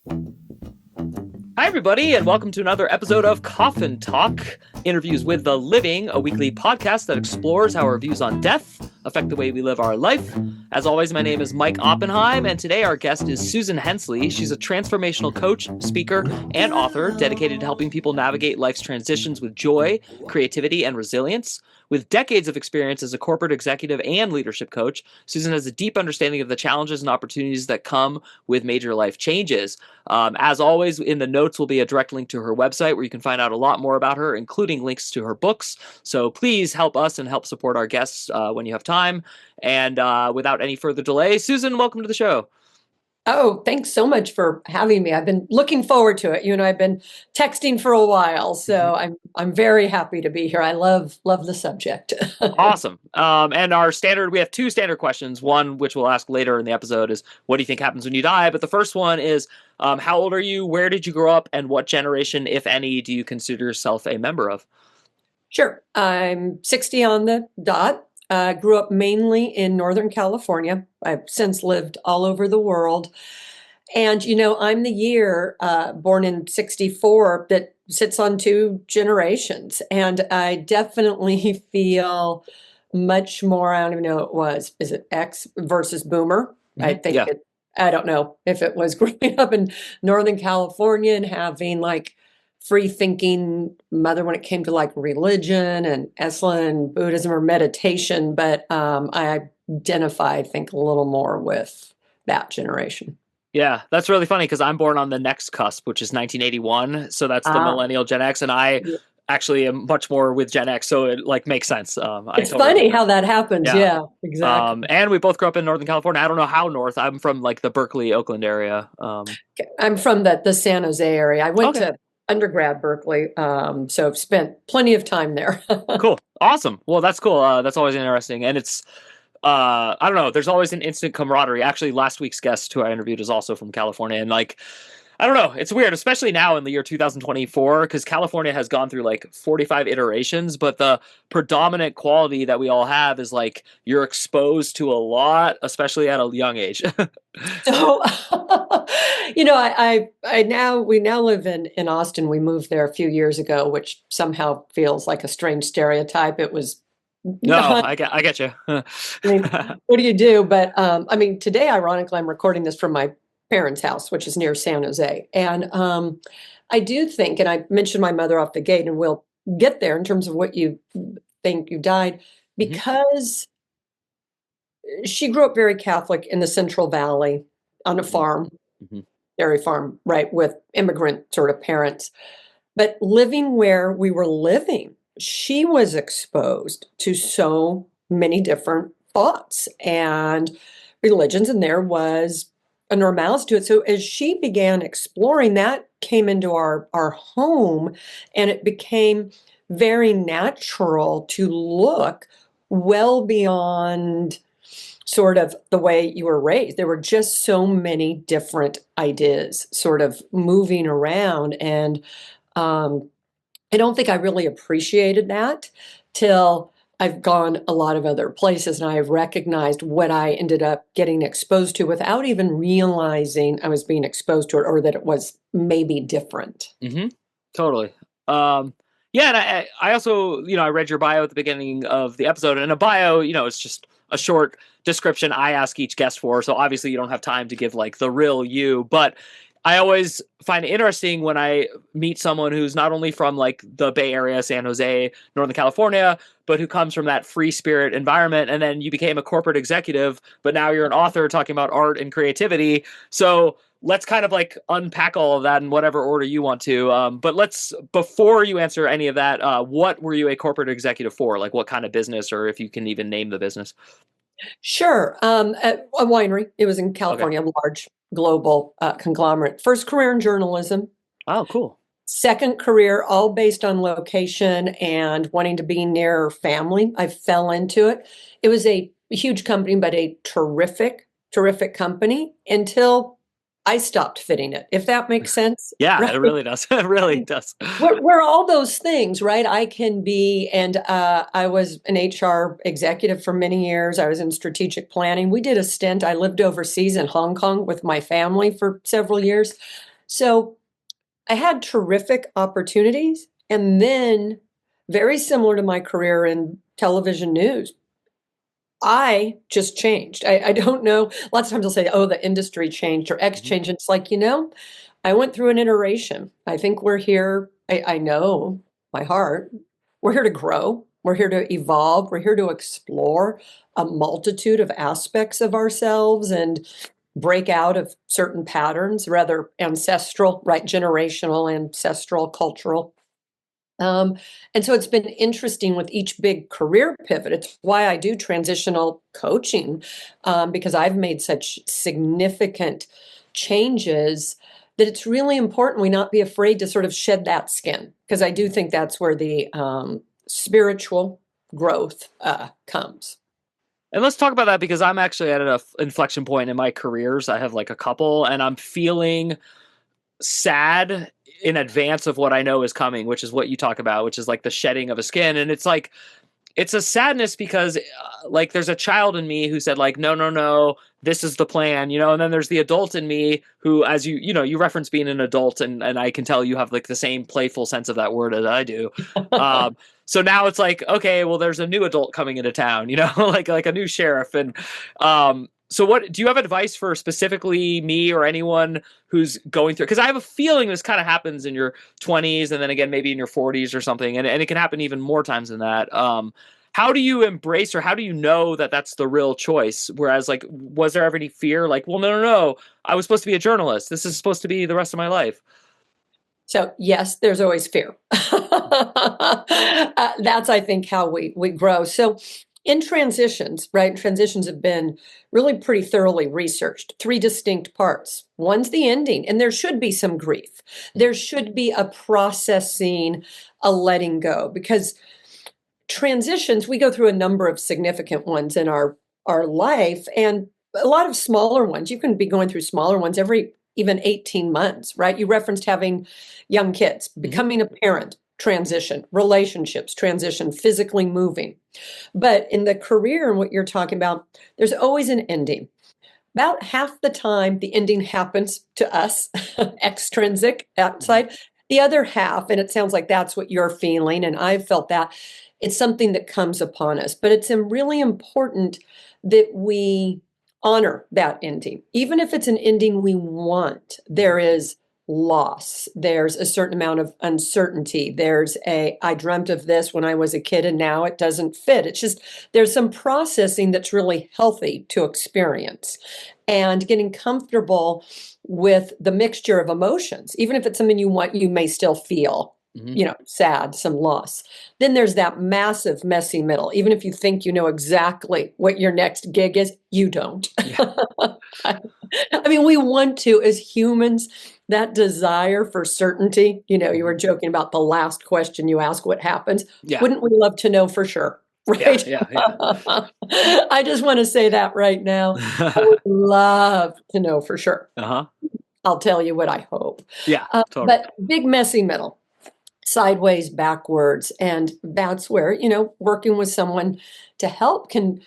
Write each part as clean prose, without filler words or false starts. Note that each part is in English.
Hi, everybody, and welcome to another episode of Coffin Talk, interviews with the living, a weekly podcast that explores how our views on death affect the way we live our life. As always, my name is Mike Oppenheim, and today our guest is Susan Hensley. She's a transformational coach, speaker, and author dedicated to helping people navigate life's transitions with joy, creativity, and resilience. With decades of experience as a corporate executive and leadership coach, Susan has a deep understanding of the challenges and opportunities that come with major life changes. As always, in the notes will be a direct link to her website where you can find out a lot more about her, including links to her books. So please help us and help support our guests when you have time. And without any further delay, Susan, welcome to the show. Oh, thanks so much for having me. I've been looking forward to it. You and I have been texting for a while, so I'm very happy to be here. I love the subject. Awesome. And we have two standard questions. One, which we'll ask later in the episode, is what do you think happens when you die? But the first one is, how old are you? Where did you grow up? And what generation, if any, do you consider yourself a member of? Sure. I'm 60 on the dot. Grew up mainly in Northern California. I've since lived all over the world. And, I'm the year born in 64 that sits on two generations. And I definitely feel much more, I don't even know what it was. Is it X versus Boomer? I think Yeah. I don't know if it was growing up in Northern California and having like free thinking mother when it came to like religion and Esalen Buddhism or meditation. But I identify, I think, a little more with that generation. Yeah, that's really funny because I'm born on the next cusp, which is 1981. So that's the Ah, millennial Gen X, and I yeah. actually am much more with Gen X. So it like makes sense. I It's totally funny get how that. that happens. Yeah. Yeah, exactly. And we both grew up in Northern California. I don't know how north. I'm from like the Berkeley, Oakland area. I'm from the San Jose area. I went Okay, to undergrad Berkeley, so I've spent plenty of time there. cool. Awesome. Well, that's cool. That's always interesting. And it's, I don't know, there's always an instant camaraderie. Actually, last week's guest who I interviewed is also from California. And like, I don't know. It's weird, especially now in the year 2024, because California has gone through like 45 iterations, but the predominant quality that we all have is like you're exposed to a lot, especially at a young age. So, we now live in Austin. We moved there a few years ago, which somehow feels like a strange stereotype. It was No, not, I get you. I mean, what do you do? But today, ironically, I'm recording this from my parents' house, which is near San Jose. And I do think, and I mentioned my mother off the gate, and we'll get there in terms of what you think you died, hmm because she grew up very Catholic in the Central Valley on a hmm farm, hmm dairy farm, right, with immigrant sort of parents. But living where we were living, she was exposed to so many different thoughts and religions, and there was a normality to it. So as she began exploring, that came into our home, and it became very natural to look well beyond sort of the way you were raised. There were just so many different ideas sort of moving around. And um, I don't think I really appreciated that till I've gone a lot of other places and I've recognized what I ended up getting exposed to without even realizing I was being exposed to it or that it was maybe different. hmm Totally. Um, yeah, and I also, I read your bio at the beginning of the episode, and a bio, it's just a short description I ask each guest for. So obviously you don't have time to give like the real you, but I always find it interesting when I meet someone who's not only from like the Bay Area, San Jose, Northern California, but who comes from that free spirit environment. And then you became a corporate executive, but now you're an author talking about art and creativity. So let's kind of like unpack all of that in whatever order you want to. But before you answer any of that, what were you a corporate executive for? Like what kind of business, or if you can even name the business? Sure. At a winery. It was in Okay. California, a large global conglomerate. First career in journalism. Oh, cool. Second career, all based on location and wanting to be near family. I fell into it. It was a huge company, but a terrific, terrific company until I stopped fitting it, if that makes sense. Yeah, Right. it really does. It really does. We're all those things, right? I can be, and I was an HR executive for many years. I was in strategic planning. We did a stint. I lived overseas in Hong Kong with my family for several years. So I had terrific opportunities. And then, very similar to my career in television news, I just changed. I don't know. Lots of times they'll say, oh, the industry changed or X Mhm. changed. And it's like, I went through an iteration. I think we're here. I know my heart. We're here to grow. We're here to evolve. We're here to explore a multitude of aspects of ourselves and break out of certain patterns, rather ancestral, right? Generational, ancestral, cultural. Um, and so it's been interesting with each big career pivot. It's why I do transitional coaching, because I've made such significant changes that it's really important we not be afraid to sort of shed that skin, because I do think that's where the spiritual growth comes. And let's talk about that because I'm actually at an inflection point in my careers. I have like a couple, and I'm feeling sad in advance of what I know is coming, which is what you talk about, which is like the shedding of a skin. And it's like, it's a sadness because like there's a child in me who said like, no, no, no, this is the plan, and then there's the adult in me who, as you reference being an adult, and I can tell you have like the same playful sense of that word as I do. Um, so now it's like, okay, well, there's a new adult coming into town, like a new sheriff. And so what do you have advice for specifically me or anyone who's going through? Because I have a feeling this kind of happens in your 20s and then again maybe in your 40s or something, and it can happen even more times than that. How do you embrace, or how do you know that that's the real choice? Whereas, like, was there ever any fear? Like, well, no, no, no, I was supposed to be a journalist. This is supposed to be the rest of my life. So yes, there's always fear. That's, I think, how we grow. So in transitions, right? Transitions have been really pretty thoroughly researched. Three distinct parts. One's the ending, and there should be some grief. There should be a processing, a letting go, because transitions, we go through a number of significant ones in our life, and a lot of smaller ones. You can be going through smaller ones every even 18 months, right? You referenced having young kids, Hmm. becoming a parent, transition, relationships, transition, physically moving. But in the career and what you're talking about, there's always an ending. About half the time, the ending happens to us, extrinsic, Hmm. outside. The other half, and it sounds like that's what you're feeling, and I've felt that, it's something that comes upon us. But it's really important that we honor that ending. Even if it's an ending we want, Hmm. there is loss. There's a certain amount of uncertainty. I dreamt of this when I was a kid and now it doesn't fit. It's just, there's some processing that's really healthy to experience and getting comfortable with the mixture of emotions. Even if it's something you want, you may still feel, Hmm. sad, some loss. Then there's that massive, messy middle. Even if you think you know exactly what your next gig is, you don't. Yeah. I mean, we want to, as humans, that desire for certainty. You Hmm. were joking about the last question you ask, what happens? Yeah. Wouldn't we love to know for sure? Yeah. Right? Yeah. Yeah. I just want to say that right now. I would love to know for sure. Uh-huh. I'll tell you what I hope. Yeah. Totally. But big messy middle, sideways, backwards, and that's where, working with someone to help can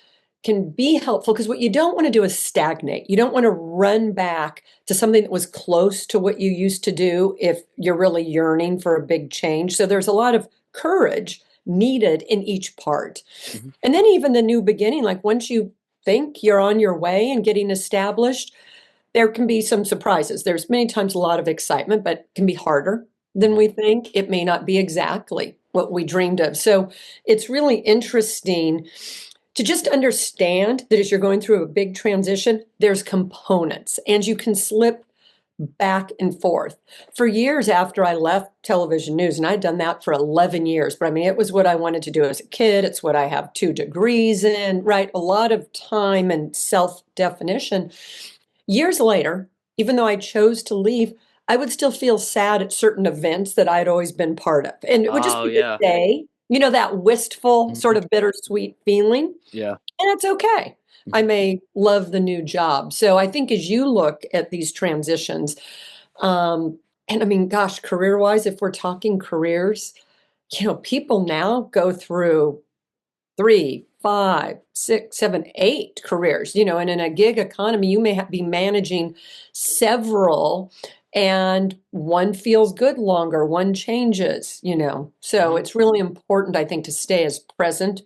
be helpful, because what you don't want to do is stagnate. You don't want to run back to something that was close to what you used to do if you're really yearning for a big change. So there's a lot of courage needed in each part. Hmm. And then even the new beginning, like once you think you're on your way and getting established, there can be some surprises. There's many times a lot of excitement, but it can be harder than Hmm. we think. It may not be exactly what we dreamed of. So it's really interesting to just understand that as you're going through a big transition, there's components and you can slip back and forth. For years after I left television news, and I'd done that for 11 years, but I mean, it was what I wanted to do as a kid. It's what I have 2 degrees in, right? A lot of time and self definition. Years later, even though I chose to leave, I would still feel sad at certain events that I'd always been part of. And it would just Oh, be yeah. a day, that wistful, sort Hmm. of bittersweet feeling. Yeah. And it's okay. I Hmm. may love the new job. So I think as you look at these transitions, um, and I mean, gosh, career wise, if we're talking careers, people now go through 3, 5, 6, 7, 8 careers, and in a gig economy, you may be managing several and one feels good longer, one changes, you know. So Hmm. it's really important, I think, to stay as present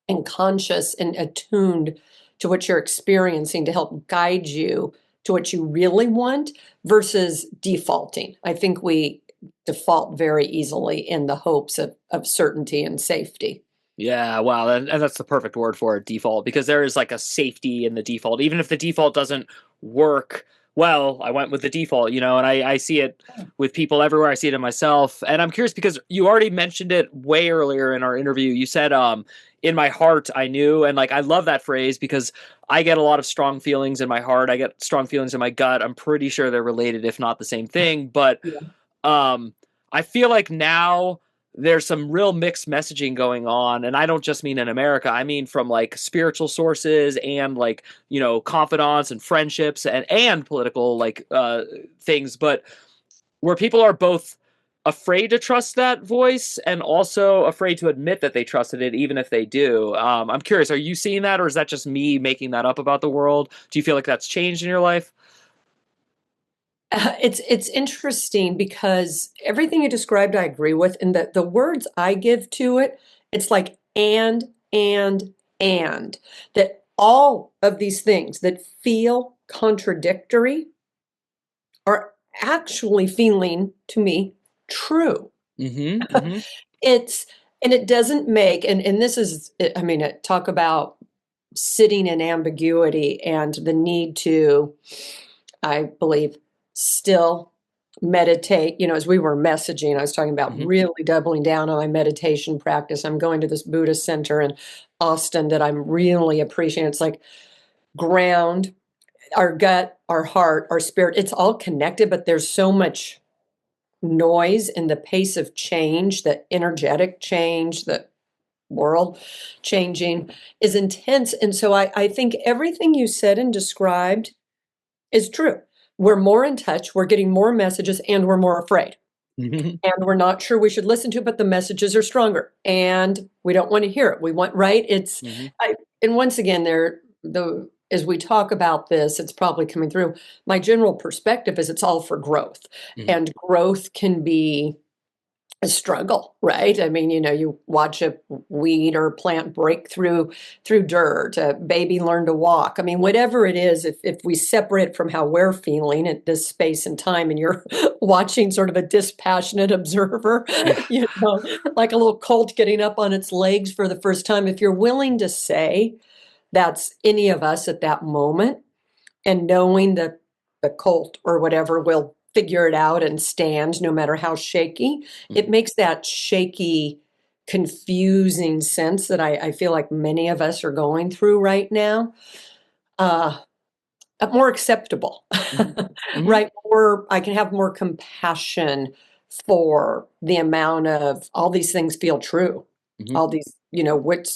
and conscious and attuned to what you're experiencing to help guide you to what you really want versus defaulting. I think we default very easily in the hopes of certainty and safety. Yeah, wow, and that's the perfect word for it, default, because there is like a safety in the default. Even if the default doesn't work well, I went with the default, and I see it with people everywhere. I see it in myself. And I'm curious because you already mentioned it way earlier in our interview. You said, in my heart, I knew. And like, I love that phrase because I get a lot of strong feelings in my heart. I get strong feelings in my gut. I'm pretty sure they're related, if not the same thing. But Yeah. um, I feel like now there's some real mixed messaging going on, and I don't just mean in America. I mean from like spiritual sources and like confidants and friendships and political like things, but where people are both afraid to trust that voice and also afraid to admit that they trusted it, even if they do. I'm curious, are you seeing that, or is that just me making that up about the world? Do you feel like that's changed in your life? It's interesting because everything you described, I agree with, and that the words I give to it, it's like and that all of these things that feel contradictory are actually feeling to me true. Mm-hmm. Mm-hmm. It's and it doesn't make and this is I mean, talk about sitting in ambiguity and the need to, I believe, still meditate. You know, as we were messaging, I was talking about Mm-hmm. really doubling down on my meditation practice. I'm going to this Buddhist center in Austin that I'm really appreciating. It's like ground, our gut, our heart, our spirit, it's all connected, but there's so much noise in the pace of change, the energetic change, the world changing is intense. And so I think everything you said and described is true. We're more in touch, we're getting more messages, and we're more afraid. Mm-hmm. And we're not sure we should listen to it, but the messages are stronger. And we don't want to hear it. We want, right? Mm-hmm. And once again, as we talk about this, it's probably coming through. My general perspective is it's all for growth. Mm-hmm. And growth can be a struggle, right? I mean, you watch a weed or plant break through dirt, a baby learn to walk. I mean, whatever it is, if we separate from how we're feeling at this space and time, and you're watching sort of a dispassionate observer, Yeah. like a little colt getting up on its legs for the first time, if you're willing to say that's any of us at that moment, and knowing that the colt or whatever will figure it out and stand no matter how shaky, it Mm-hmm. makes that shaky, confusing sense that I feel like many of us are going through right now, uh, more acceptable, Mm-hmm. Mm-hmm. right? Or I can have more compassion for the amount of all these things feel true. Mm-hmm. All these,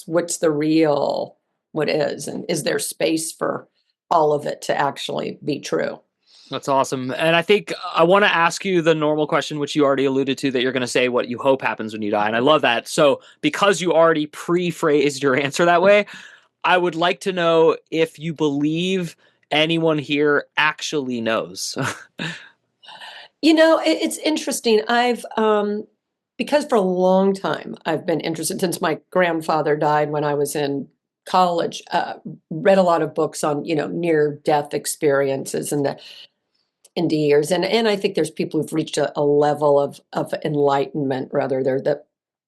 what's the real, what is, and is there space for all of it to actually be true? That's awesome. And I think I want to ask you the normal question, which you already alluded to, that you're going to say what you hope happens when you die. And I love that. So, because you already pre-phrased your answer that way, I would like to know if you believe anyone here actually knows. It's interesting. Because for a long time, I've been interested since my grandfather died when I was in college, read a lot of books on, near death experiences and the in the years. And I think there's people who've reached a level of enlightenment, rather. They're the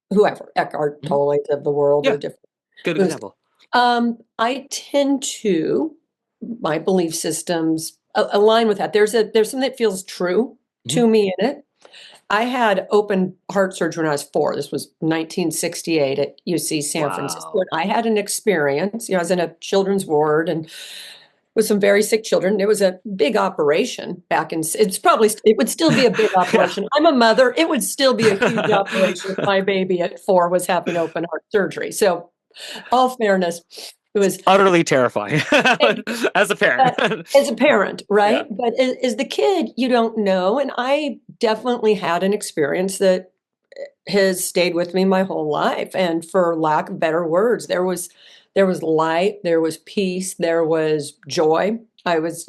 whoever, Eckhart Mhm. Tolle of the world or Yeah, different. good Who's, example. I tend to, my belief systems align with that. There's something that feels true Mhm. to me in it. I had open heart surgery when I was 4. This was 1968 at UC San Francisco. Wow. And I had an experience. I was in a children's ward and with some very sick children. It was a big operation back in, it would still be a big Yeah. operation. I'm a mother. It would still be a huge operation if my baby at 4 was having open heart surgery. So, all fairness, it was Utterly terrifying as a parent. but as a parent, Yeah. right? But as the kid, you don't know. And I definitely had an experience that has stayed with me my whole life. And for lack of better words, there was light, there was peace, there was joy. I was,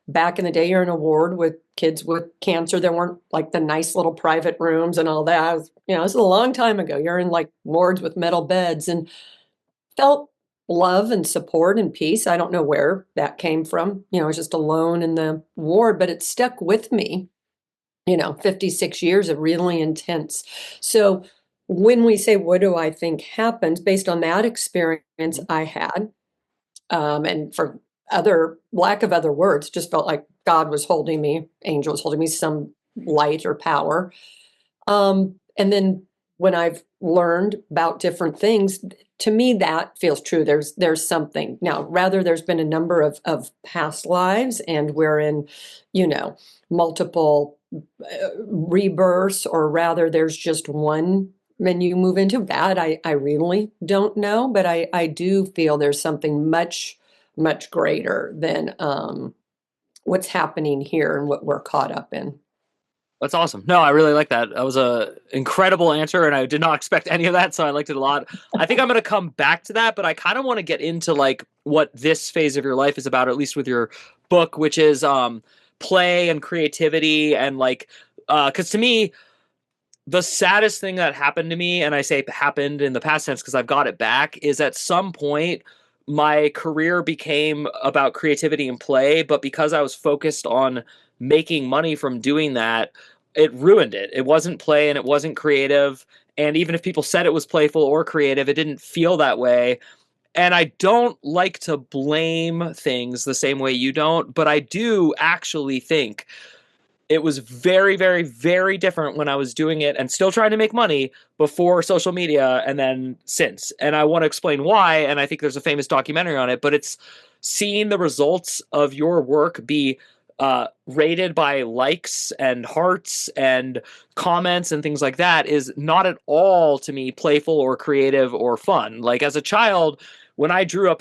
back in the day, you're in a ward with kids with cancer. There weren't like the nice little private rooms and all that. This is a long time ago. You're in like wards with metal beds, and felt love and support and peace. I don't know where that came from. I was just alone in the ward, but it stuck with me, 56 years of really intense. So when we say, what do I think happens based on that experience I had, and for lack of other words, just felt like God was holding me, angel was holding me, some light or power. And then when I've learned about different things, to me, that feels true. There's something. Now, rather, there's been a number of past lives, and we're in, multiple rebirths, or rather, there's just one when you move into that. I really don't know, but I do feel there's something much, much greater than what's happening here and what we're caught up in. That's awesome. No, I really like that. That was a incredible answer, and I did not expect any of that, so I liked it a lot. I think I'm going to come back to that, but I kind of want to get into like what this phase of your life is about, at least with your book, which is play and creativity, and like, because to me, the saddest thing that happened to me, and I say happened in the past tense because I've got it back, is at some point my career became about creativity and play, but because I was focused on making money from doing that, it ruined it. It wasn't play and it wasn't creative. And even if people said it was playful or creative, it didn't feel that way. And I don't like to blame things the same way you don't, but I do actually think it was very, very, very different when I was doing it and still trying to make money before social media and then since. And I want to explain why. And I think there's a famous documentary on it, but it's seeing the results of your work be rated by likes and hearts and comments and things like that is not at all, to me, playful or creative or fun. Like as a child, when I drew a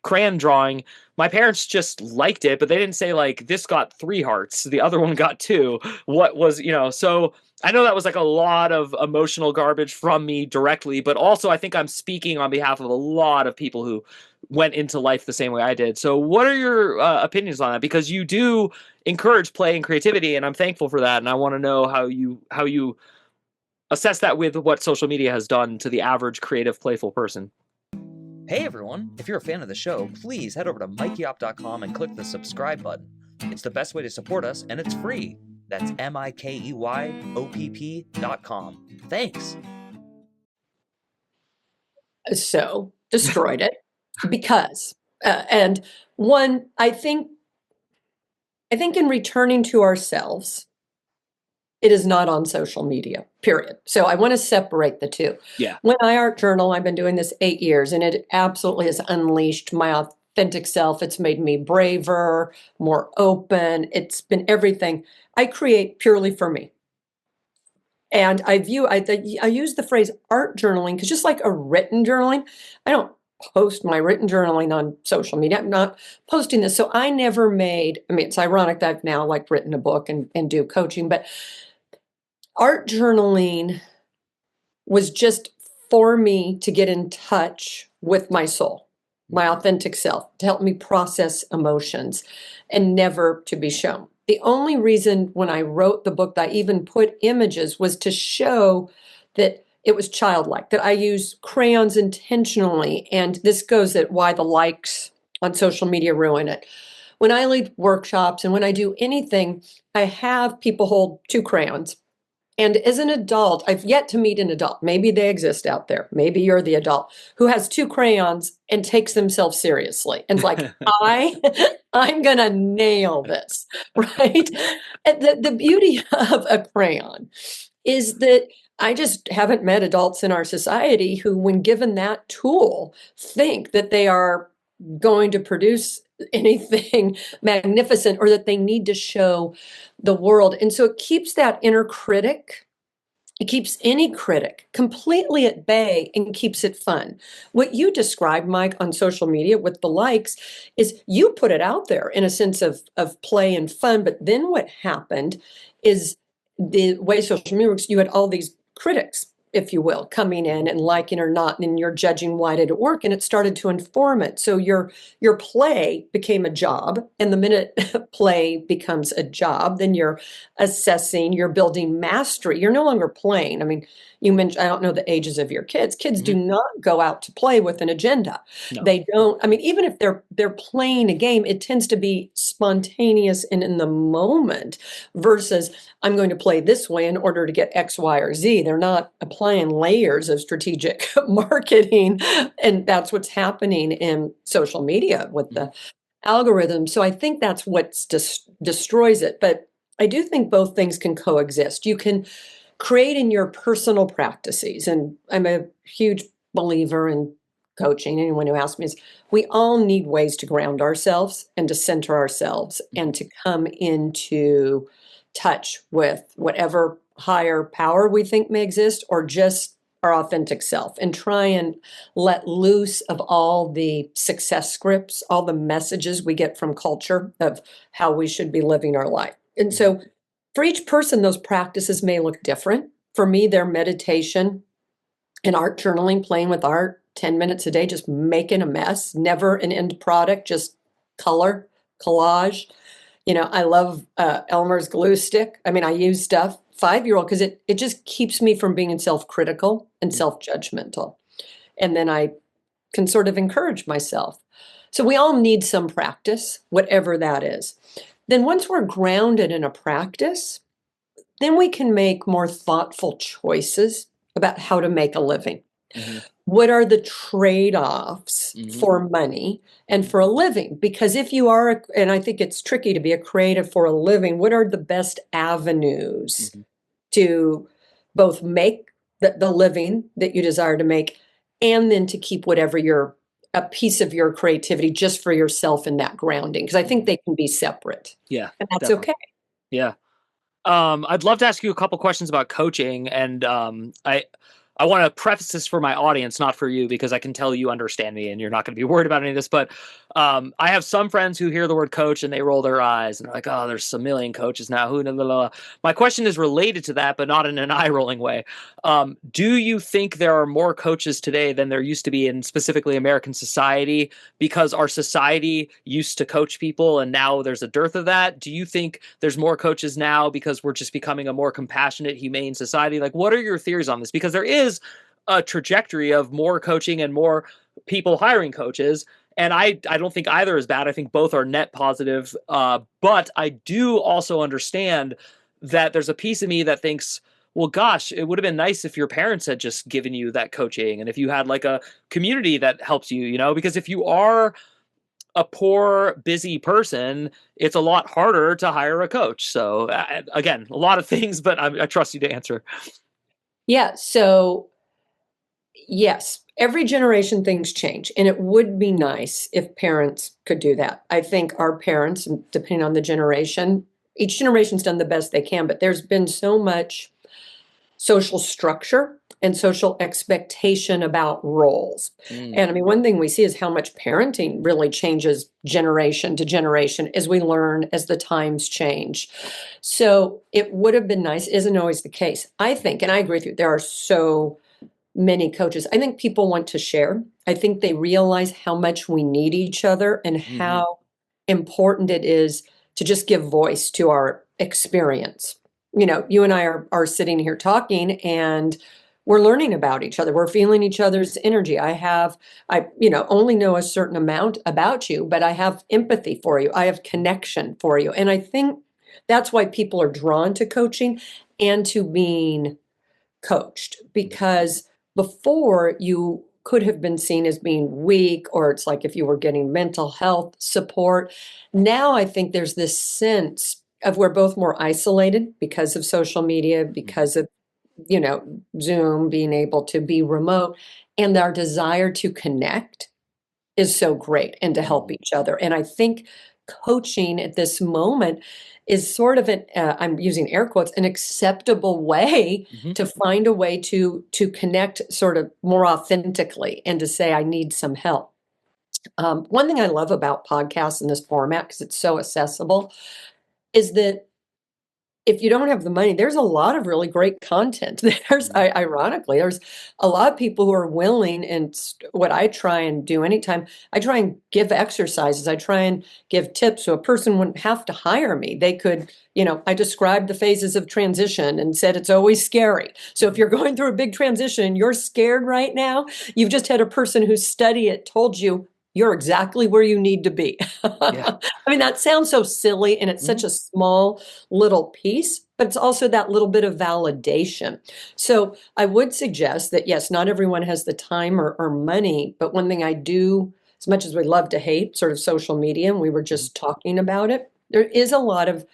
crayon drawing, my parents just liked it, but they didn't say like, this got 3 hearts, the other one got 2. What was, so I know that was like a lot of emotional garbage from me directly, but also I think I'm speaking on behalf of a lot of people who went into life the same way I did. So what are your opinions on that? Because you do encourage play and creativity, and I'm thankful for that. And I want to know how you assess that with what social media has done to the average creative, playful person. Hey everyone, if you're a fan of the show, please head over to mikeyop.com and click the subscribe button. It's the best way to support us, and it's free. That's MIKEYOPP.com. Thanks. So destroyed it because, and one, I think in returning to ourselves, it is not on social media, period. So I want to separate the two. Yeah. When I art journal, I've been doing this 8 years, and it absolutely has unleashed my authentic self. It's made me braver, more open. It's been everything. I create purely for me. And I use the phrase art journaling because just like a written journaling, I don't post my written journaling on social media. I'm not posting this. So I never made, it's ironic that I've now like written a book and do coaching, but art journaling was just for me to get in touch with my soul, my authentic self, to help me process emotions and never to be shown. The only reason when I wrote the book that I even put images was to show that it was childlike, that I use crayons intentionally. And this goes at why the likes on social media ruin it. When I lead workshops and when I do anything, I have people hold 2 crayons. And as an adult, I've yet to meet an adult, maybe they exist out there, maybe you're the adult, who has 2 crayons and takes themselves seriously. And it's like, I'm going to nail this, right? And the beauty of a crayon is that I just haven't met adults in our society who, when given that tool, think that they are going to produce anything magnificent or that they need to show the world. And so it keeps that inner critic. It keeps any critic completely at bay and keeps it fun. What you described, Mike, on social media with the likes is you put it out there in a sense of play and fun. But then what happened is the way social media works, you had all these critics if you will, coming in and liking or not, and then you're judging why did it work, and it started to inform it. So your play became a job, and the minute play becomes a job, then you're assessing, you're building mastery. You're no longer playing. I mean, you mentioned, I don't know the ages of your kids. Kids do not go out to play with an agenda. No. They don't, I mean, even if they're playing a game, it tends to be spontaneous and in the moment versus I'm going to play this way in order to get X, Y, or Z. They're not applying layers of strategic marketing. And that's what's happening in social media with the algorithm. So I think that's what destroys it. But I do think both things can coexist. You can create in your personal practices. And I'm a huge believer in coaching. Anyone who asks me is we all need ways to ground ourselves and to center ourselves and to come into touch with whatever higher power we think may exist or just our authentic self and try and let loose of all the success scripts, all the messages we get from culture of how we should be living our life. And so for each person, those practices may look different. For me, they're meditation and art journaling, playing with art, 10 minutes a day, just making a mess, never an end product, just color, collage. You know, I love Elmer's glue stick. I mean, I use stuff, 5-year-old, because it just keeps me from being self-critical and self-judgmental. And then I can sort of encourage myself. So we all need some practice, whatever that is. Then once we're grounded in a practice, then we can make more thoughtful choices about how to make a living. What are the trade-offs for money and for a living? Because if you are, and I think it's tricky to be a creative for a living, what are the best avenues to both make the living that you desire to make and then to keep whatever a piece of your creativity just for yourself in that grounding? Because I think they can be separate. Yeah. And that's definitely. okay. Yeah. I'd love to ask you a couple questions about coaching, and I want to preface this for my audience, not for you, because I can tell you understand me and you're not going to be worried about any of this. But I have some friends who hear the word coach and they roll their eyes and they're like, "Oh, there's a million coaches now." Who? Blah, blah, blah. My question is related to that, but not in an eye-rolling way. Do you think there are more coaches today than there used to be in specifically American society because our society used to coach people and now there's a dearth of that? Do you think there's more coaches now because we're just becoming a more compassionate, humane society? Like, what are your theories on this? Because there is a trajectory of more coaching and more people hiring coaches. And I don't think either is bad. I think both are net positive. But I do also understand that there's a piece of me that thinks, well, gosh, it would have been nice if your parents had just given you that coaching and if you had like a community that helps you, because if you are a poor, busy person, it's a lot harder to hire a coach. So again, a lot of things, but I trust you to answer. Yeah. So yes, every generation things change, and it would be nice if parents could do that. I think our parents, and depending on the generation, each generation's done the best they can, but there's been so much social structure and social expectation about roles. And I mean, one thing we see is how much parenting really changes generation to generation as we learn, as the times change. So it would have been nice, isn't always the case. I think, and I agree with you, there are so many coaches. I think people want to share. I think they realize how much we need each other and how important it is to just give voice to our experience. You and I are sitting here talking and we're learning about each other. We're feeling each other's energy. I only know a certain amount about you, but I have empathy for you. I have connection for you. And I think that's why people are drawn to coaching and to being coached, because before you could have been seen as being weak, or it's like if you were getting mental health support. Now I think there's this sense of we're both more isolated because of social media, because of, Zoom, being able to be remote, and our desire to connect is so great and to help each other. And I think coaching at this moment is sort of I'm using air quotes, an acceptable way to find a way to connect sort of more authentically and to say, I need some help. One thing I love about podcasts in this format, because it's so accessible, is that if you don't have the money, there's a lot of really great content. Ironically, there's a lot of people who are willing, and what I try and do anytime, I try and give exercises, I try and give tips so a person wouldn't have to hire me. They could, I described the phases of transition and said it's always scary. So if you're going through a big transition and you're scared right now, you've just had a person who studied it told you you're exactly where you need to be. Yeah. I mean, that sounds so silly, and it's such a small little piece, but it's also that little bit of validation. So I would suggest that, yes, not everyone has the time or money, but one thing I do, as much as we love to hate sort of social media, and we were just talking about it, there is a lot of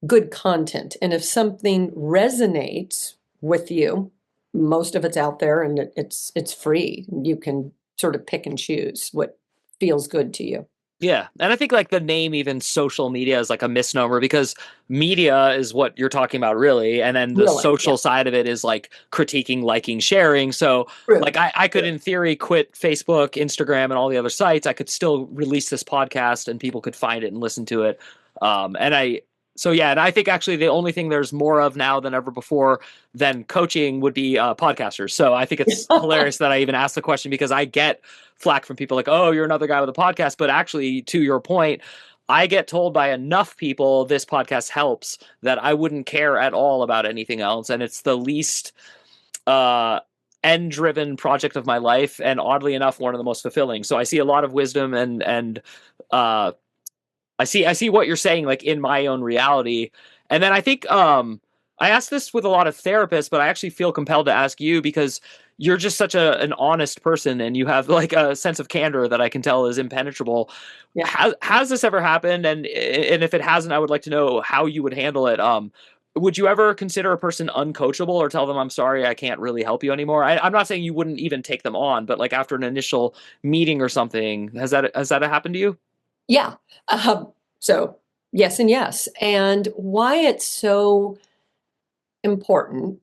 good content. And if something resonates with you, most of it's out there and it's free. You can sort of pick and choose what feels good to you. Yeah. And I think like the name even social media is like a misnomer because media is what you're talking about really. And then the Really, social yeah. side of it is like critiquing, liking, sharing. So True. like I could in theory quit Facebook, Instagram, and all the other sites. I could still release this podcast and people could find it and listen to it. And I think actually the only thing there's more of now than ever before than coaching would be podcasters. So I think it's hilarious that I even asked the question because I get flack from people like, oh, you're another guy with a podcast. But actually, to your point, I get told by enough people this podcast helps that I wouldn't care at all about anything else. And it's the least end-driven project of my life. And oddly enough, one of the most fulfilling. So I see a lot of wisdom and I see what you're saying, like in my own reality. And then I think I ask this with a lot of therapists, but I actually feel compelled to ask you because you're just such an honest person and you have like a sense of candor that I can tell is impenetrable. Yeah. Has this ever happened? And if it hasn't, I would like to know how you would handle it. Would you ever consider a person uncoachable or tell them, I'm sorry, I can't really help you anymore? I'm not saying you wouldn't even take them on, but like after an initial meeting or something, has that happened to you? Yeah. So yes and yes. And why it's so important,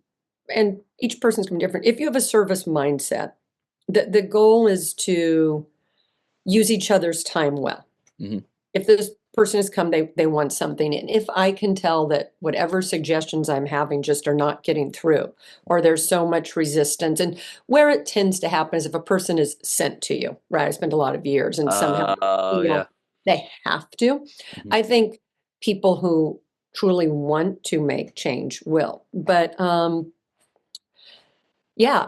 and each person's going to be different. If you have a service mindset, the goal is to use each other's time well. Mm-hmm. If this person has come, they want something. And if I can tell that whatever suggestions I'm having just are not getting through, or there's so much resistance, and where it tends to happen is if a person is sent to you, right? I spent a lot of years and somehow Yeah. they have to. Mm-hmm. I think people who truly want to make change will. But yeah,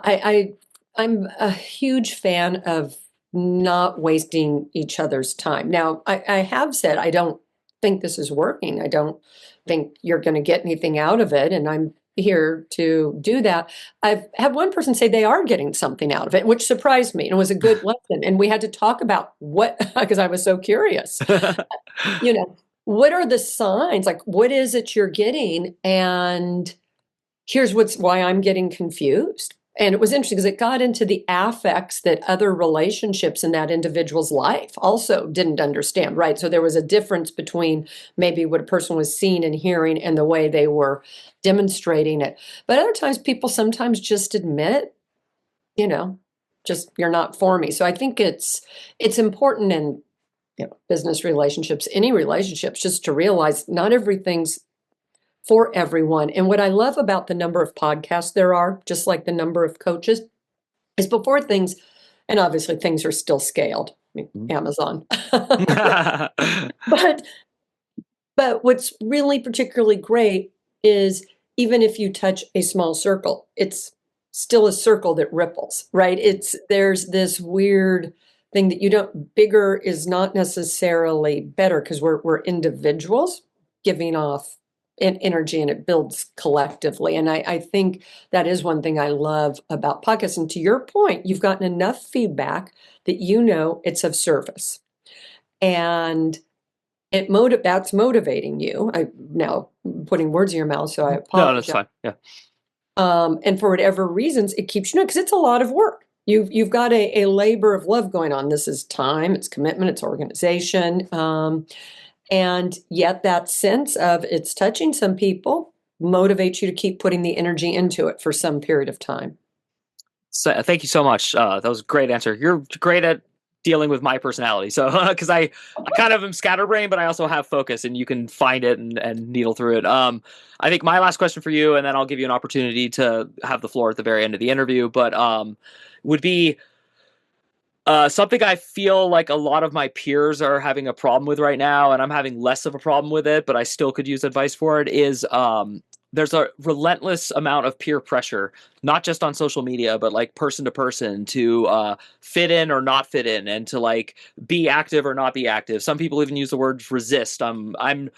I'm a huge fan of not wasting each other's time. Now, I have said I don't think this is working. I don't think you're going to get anything out of it, and I'm here to do that. I've had one person say they are getting something out of it, which surprised me, and it was a good lesson. And we had to talk about what, because I was so curious. What are the signs? Like, what is it you're getting? And here's why I'm getting confused. And it was interesting because it got into the affects that other relationships in that individual's life also didn't understand, right? So there was a difference between maybe what a person was seeing and hearing and the way they were demonstrating it. But other times people sometimes just admit, just you're not for me. So I think it's important in business relationships, any relationships, just to realize not everything's for everyone. And what I love about the number of podcasts there are, just like the number of coaches, is before things, and obviously things are still scaled. I mean, Amazon. But what's really particularly great is even if you touch a small circle, it's still a circle that ripples, right? There's this weird thing that bigger is not necessarily better because we're individuals giving off energy and it builds collectively. And I think that is one thing I love about podcasts. And to your point, you've gotten enough feedback that it's of service. And that's motivating you. I'm now putting words in your mouth, so I apologize. No, that's fine. Yeah. And for whatever reasons, it keeps because it's a lot of work. You've got a labor of love going on. This is time, it's commitment, it's organization. And yet that sense of it's touching some people motivates you to keep putting the energy into it for some period of time. So, thank you so much. That was a great answer. You're great at dealing with my personality. So, because I kind of am scatterbrained, but I also have focus, and you can find it and needle through it. I think my last question for you, and then I'll give you an opportunity to have the floor at the very end of the interview, but would be something I feel like a lot of my peers are having a problem with right now, and I'm having less of a problem with it, but I still could use advice for it, is there's a relentless amount of peer pressure, not just on social media, but like person to person, to fit in or not fit in, and to like be active or not be active. Some people even use the word resist. I'm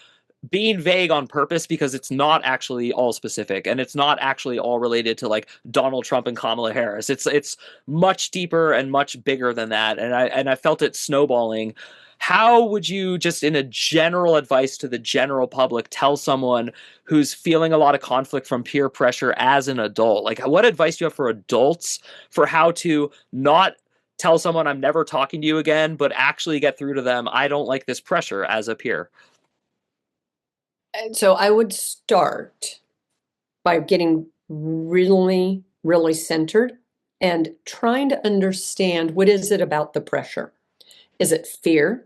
being vague on purpose because it's not actually all specific, and it's not actually all related to like Donald Trump and Kamala Harris. It's much deeper and much bigger than that, and I felt it snowballing. How would you, just in a general advice to the general public, tell someone who's feeling a lot of conflict from peer pressure as an adult? Like, what advice do you have for adults for how to not tell someone I'm never talking to you again, but actually get through to them, I don't like this pressure as a peer? And so I would start by getting really, really centered and trying to understand, what is it about the pressure? Is it fear?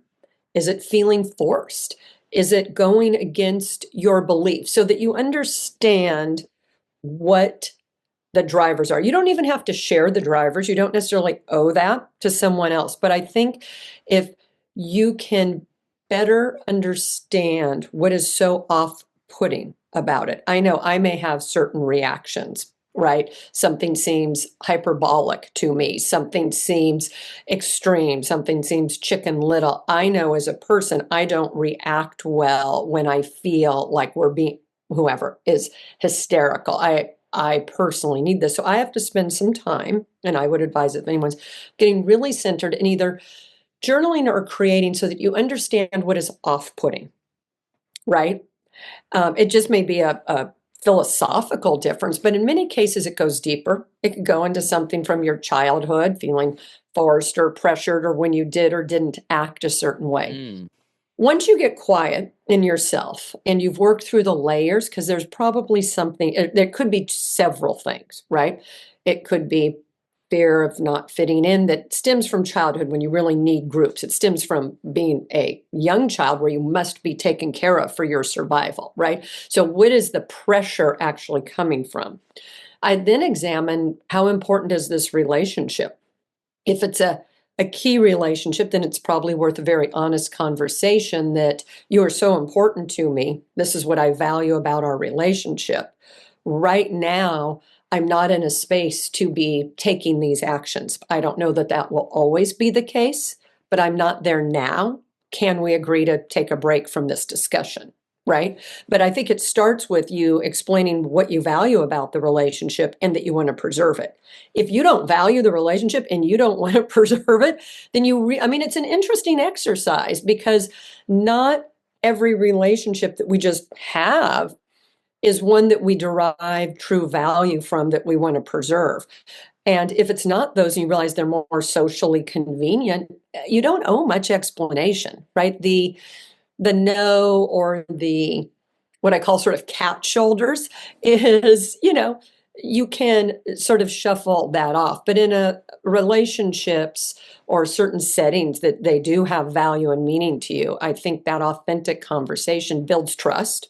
Is it feeling forced? Is it going against your beliefs, so that you understand what the drivers are? You don't even have to share the drivers. You don't necessarily owe that to someone else. But I think if you can better understand what is so off-putting about it. I know I may have certain reactions, right? Something seems hyperbolic to me. Something seems extreme. Something seems Chicken Little. I know as a person, I don't react well when I feel like whoever is hysterical. I personally need this. So I have to spend some time, and I would advise if anyone's getting really centered in either journaling or creating, so that you understand what is off-putting, right? It just may be a philosophical difference, but in many cases it goes deeper. It could go into something from your childhood, feeling forced or pressured, or when you did or didn't act a certain way. Once you get quiet in yourself and you've worked through the layers, because there's probably something, there could be several things, right? It could be fear of not fitting in that stems from childhood, when you really need groups. It stems from being a young child where you must be taken care of for your survival, right? So what is the pressure actually coming from? I then examine, how important is this relationship? If it's a key relationship, then it's probably worth a very honest conversation, that you are so important to me. This is what I value about our relationship. Right now, I'm not in a space to be taking these actions. I don't know that that will always be the case, but I'm not there now. Can we agree to take a break from this discussion? Right? But I think it starts with you explaining what you value about the relationship and that you want to preserve it. If you don't value the relationship and you don't want to preserve it, then it's an interesting exercise, because not every relationship that we just have is one that we derive true value from, that we want to preserve. And if it's not those, and you realize they're more socially convenient, you don't owe much explanation, right? The no, or the, what I call sort of cat shoulders, is, you can sort of shuffle that off. But in relationships or certain settings that they do have value and meaning to you, I think that authentic conversation builds trust.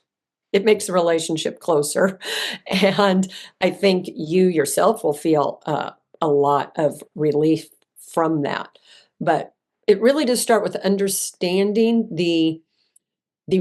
It makes the relationship closer. And I think you yourself will feel a lot of relief from that. But it really does start with understanding the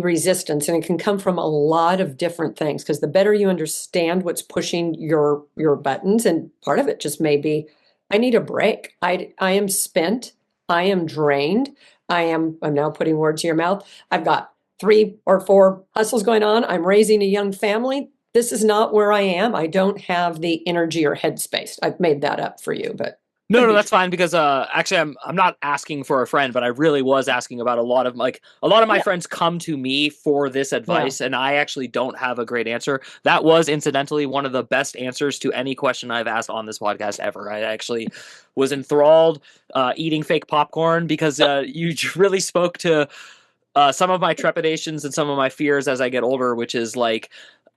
resistance, and it can come from a lot of different things, because the better you understand what's pushing your buttons, and part of it just may be, I need a break. I am spent. I am drained. I'm now putting words in your mouth. I've got 3 or 4 hustles going on. I'm raising a young family. This is not where I am. I don't have the energy or headspace. I've made that up for you, but No, that's fine, because actually I'm not asking for a friend, but I really was asking about a lot of my friends come to me for this advice, and I actually don't have a great answer. That was incidentally one of the best answers to any question I've asked on this podcast ever. I actually was enthralled eating fake popcorn, because you really spoke to some of my trepidations and some of my fears as I get older, which is like,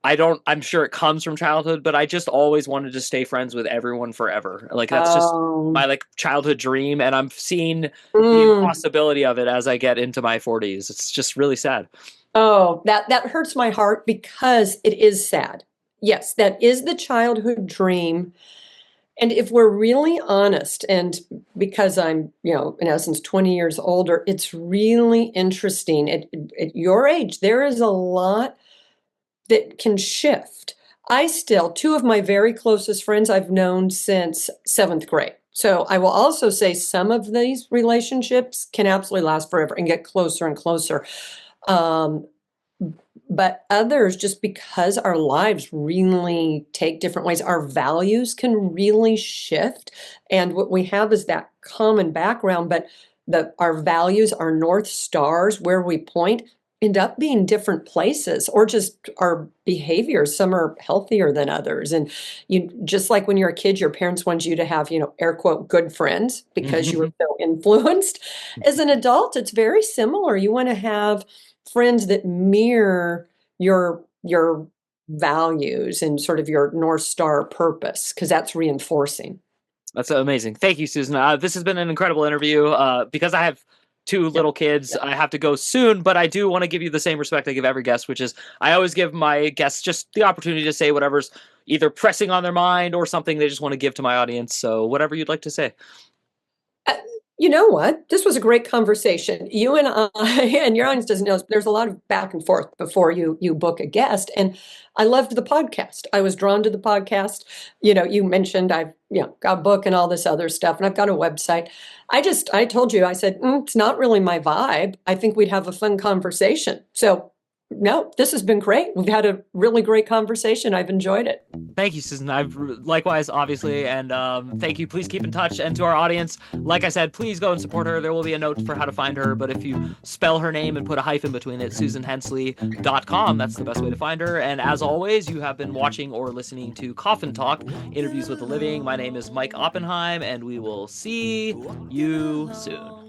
I'm sure it comes from childhood, but I just always wanted to stay friends with everyone forever. Like that's just my like childhood dream. And I'm seeing the impossibility of it as I get into my 40s. It's just really sad. Oh, that hurts my heart because it is sad. Yes, that is the childhood dream. And if we're really honest, and because I'm, in essence, 20 years older, it's really interesting. At your age, there is a lot that can shift. Two of my very closest friends I've known since seventh grade. So I will also say some of these relationships can absolutely last forever and get closer and closer. Um, but others, just because our lives really take different ways, our values can really shift. And what we have is that common background, but our values, our North Stars, where we point, end up being different places, or just our behaviors. Some are healthier than others. And just like when you're a kid, your parents want you to have, air quote, good friends because you were so influenced. As an adult, it's very similar. You want to have friends that mirror your values and sort of your North Star purpose, because that's reinforcing. That's amazing. Thank you, Susan. This has been an incredible interview. Because I have two little kids, I have to go soon, but I do want to give you the same respect I give every guest, which is I always give my guests just the opportunity to say whatever's either pressing on their mind or something they just want to give to my audience. So whatever you'd like to say. You know what? This was a great conversation. You and I, and your audience doesn't know, there's a lot of back and forth before you book a guest. And I loved the podcast. I was drawn to the podcast. You mentioned I've got a book and all this other stuff, and I've got a website. I told you, I said, it's not really my vibe. I think we'd have a fun conversation. So no, this has been great. We've had a really great conversation. I've enjoyed it. Thank you, Susan. I've likewise, obviously, and thank you. Please keep in touch. And to our audience, like I said, please go and support her. There will be a note for how to find her, but if you spell her name and put a hyphen between it, SusanHensley.com, that's the best way to find her. And as always, you have been watching or listening to Coffin Talk, Interviews with the Living. My name is Mike Oppenheim, and we will see you soon.